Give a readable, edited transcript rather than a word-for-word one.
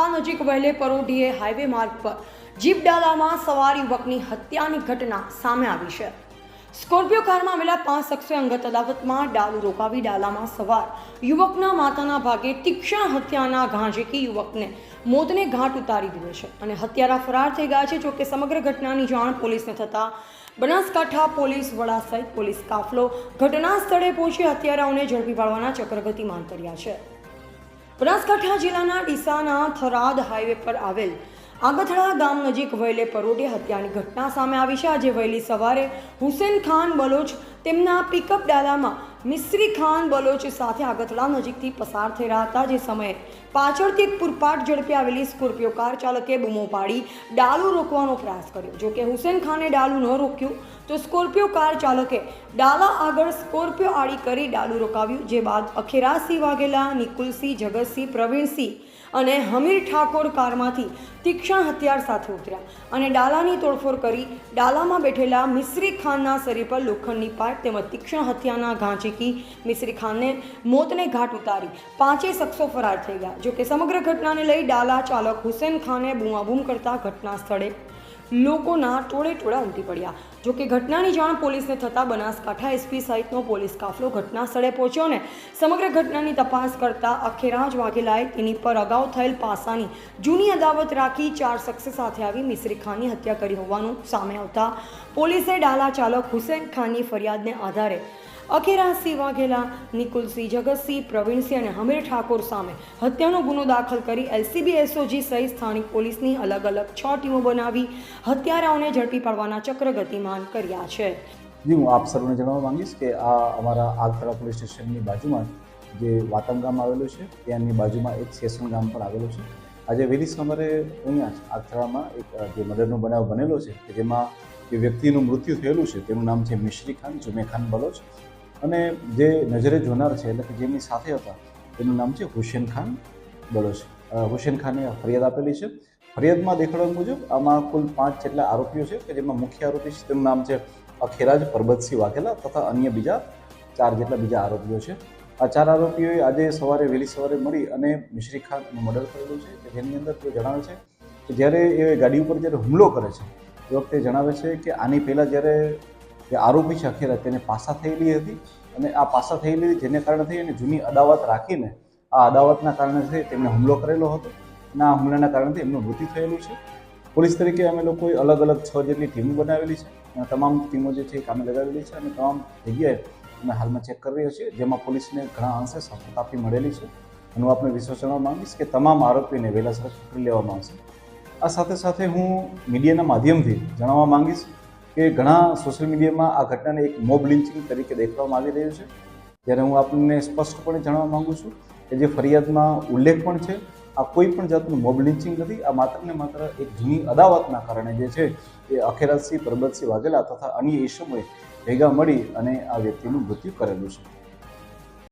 ઢાકા નજીક વહેલે પરોઢીએ હાઈવે માર્ગ પર જીપ ડાલામાં સવાર યુવકની હત્યાની ઘટના સામે આવી છે। સ્કોર્પિયો કારમાં આવેલા 5 શખ્સોએ અંગત અદાવતમાં ડાલુ રોકાવી ડાલામાં સવાર યુવકના માથાના ભાગે તીક્ષ્ણ હત્યાના ઘા ઝીકી યુવકને મોતને ઘાટ ઉતારી દીધો છે અને હત્યારા ફરાર થઈ ગયા છે। જોકે સમગ્ર ઘટનાની જાણ પોલીસને થતાં બનાસકાંઠા પોલીસ વડા સહિત પોલીસ કાફલો ઘટના સ્થળે પહોંચી હત્યારાઓને ઝડપી પાડવાના ચક્ર ગતિમાન કર્યા છે। બનાસકાંઠા જિલ્લાના ડીસાના થરાદ હાઈવે પર આવેલ આગથડા ગામ નજીક વહેલે પરોઢે હત્યાની ઘટના સામે આવી છે। આજે વહેલી સવારે હુસેન ખાન બલોચ તેમના પિકઅપ ડાલામાં મિસ્રી ખાન બલોચ સાથે આગથડા નજીકથી પસાર થઈ રહ્યા હતા। જે સમયે પાછળથી એક પૂરપાટ ઝડપે આવેલી સ્કોર્પિયો કાર ચાલકે બૂમો પાડી ડાલુ રોકવાનો પ્રયાસ કર્યો। જોકે હુસેન ખાને ડાલુ ન રોક્યું તો સ્કોર્પિયો કાર ચાલકે ડાલા આગળ સ્કોર્પિયો આડી કરી ડાલુ રોકાવ્યું। જે બાદ અખેરાસિંહ વાઘેલા, નિકુલસિંહ, જગતસિંહ, પ્રવીણસિંહ અને હમીર ઠાકોર કારમાંથી તીક્ષ્ણ હથિયાર સાથે ઉતર્યા અને ડાલાની તોડફોડ કરી ડાલામાં બેઠેલા મિસ્રી ખાનના શરીર પર લોખંડની પાઇપ તેમજ તીક્ષ્ણ હથિયારના ઘા ઝીકી મિસ્રી ખાનને મોતને ઘાટ ઉતારી 5 શખ્સો ફરાર થઈ ગયા। જોકે સમગ્ર ઘટનાને લઈ ડાલા ચાલક હુસેન ખાને બૂમાબૂમ કરતા ઘટના સ્થળે લોકોના ટોળે ટોળા ઉમટી પડ્યા। જોકે ઘટનાની જાણ પોલીસને થતાં બનાસકાંઠા એસપી સહિતનો પોલીસ કાફલો ઘટના સ્થળે પહોંચ્યો અને સમગ્ર ઘટનાની તપાસ કરતા અખેરાજ વાઘેલાએ તેની પર અગાઉ થયેલ પાસાની જૂની અદાવત રાખી 4 શખ્સ સાથે આવી મિસ્રી ખાનની હત્યા કરી હોવાનું સામે આવતા પોલીસે ડાલા ચાલક હુસેન ખાનની ફરિયાદને આધારે અખેરાસિંહ વાઘેલા, નિકુલસિંહ, જગતસિંહ, પ્રવીણસિંહ અને હમીર ઠાકોર સામે હત્યાનો ગુનો દાખલ કરી એલસીબી એસઓજી સહિત સ્થાનિક પોલીસની અલગ અલગ 6 ટીમો બનાવી હત્યારાઓને ઝડપી પાડવાના ચક્ર ગતિમાન કર્યા છે। જી, હું આપ સર્વને જણાવવા માંગીશ કે આ અમારા આગથડા પોલીસ સ્ટેશનની બાજુમાં જે વાતમ ગામ આવેલું છે ત્યાંની બાજુમાં એક સેસણ ગામ પણ આવેલું છે। આજે વહેલી સવારે અહીંયા આગથડામાં એક જે મર્ડરનો બનાવ બનેલો છે કે જેમાં જે વ્યક્તિનું મૃત્યુ થયેલું છે તેનું નામ છે મિસ્રી ખાન, જુમે ખાન બલોચ અને જે નજરે જોનાર છે એટલે કે જેમની સાથે હતા તેનું નામ છે હુસેન ખાન બલોચ। હુસેન ખાને ફરિયાદ આપેલી છે। ફરિયાદમાં દેખાડવા મુજબ આમાં કુલ 5 જેટલા આરોપીઓ છે કે જેમાં મુખ્ય આરોપી છે તેનું નામ છે અખેરાજ પરબતસિંહ વાઘેલા તથા અન્ય બીજા 4 જેટલા બીજા આરોપીઓ છે। આ 4 આરોપીઓએ આજે વહેલી સવારે મળી અને મિસ્રી ખાનનું મર્ડર કરેલું છે કે જેની અંદર તેઓ જણાવે છે કે જ્યારે એ ગાડી ઉપર જ્યારે હુમલો કરે છે એ વખતે જણાવે છે કે આની પહેલાં જ્યારે જે આરોપી છે અખેરાજ તેને પાસા થયેલી હતી અને આ પાસા થયેલી જેને કારણે થઈ અને જૂની અદાવત રાખીને આ અદાવતના કારણે થઈ તેમણે હુમલો કરેલો હતો અને આ હુમલાના કારણે એમનું મૃત્યુ થયેલું છે। પોલીસ તરીકે અમે લોકોએ અલગ અલગ 6 જેટલી ટીમો બનાવેલી છે અને તમામ ટીમો જે છે એ કામે લગાવેલી છે અને તમામ જગ્યાએ અમે હાલમાં ચેક કરી રહ્યા છીએ જેમાં પોલીસને ઘણા અંશે સફળતા આપી મળેલી છે। અને હું આપને વિશ્વાસ જણાવવા માંગીશ કે તમામ આરોપીને વહેલાસર પકડી લેવામાં આવશે। આ સાથે સાથે હું મીડિયાના માધ્યમથી જણાવવા માંગીશ કે ઘણા સોશિયલ મીડિયામાં આ ઘટનાને એક મોબ લિન્ચિંગ તરીકે દેખાડવામાં આવી રહ્યું છે। જ્યારે હું આપને સ્પષ્ટપણે જણાવવા માગું છું કે જે ફરિયાદમાં ઉલ્લેખ પણ છે આ કોઈ પણ જાતનું મોબ લિન્ચિંગ નથી। આ માત્ર ને માત્ર એક જૂની અદાવતના કારણે જે છે એ અખેરાજસિંહ, પરબતસિંહ વાઘેલા તથા અન્ય ઈસમોએ ભેગા મળી અને આ વ્યક્તિનું મૃત્યુ કરેલું છે।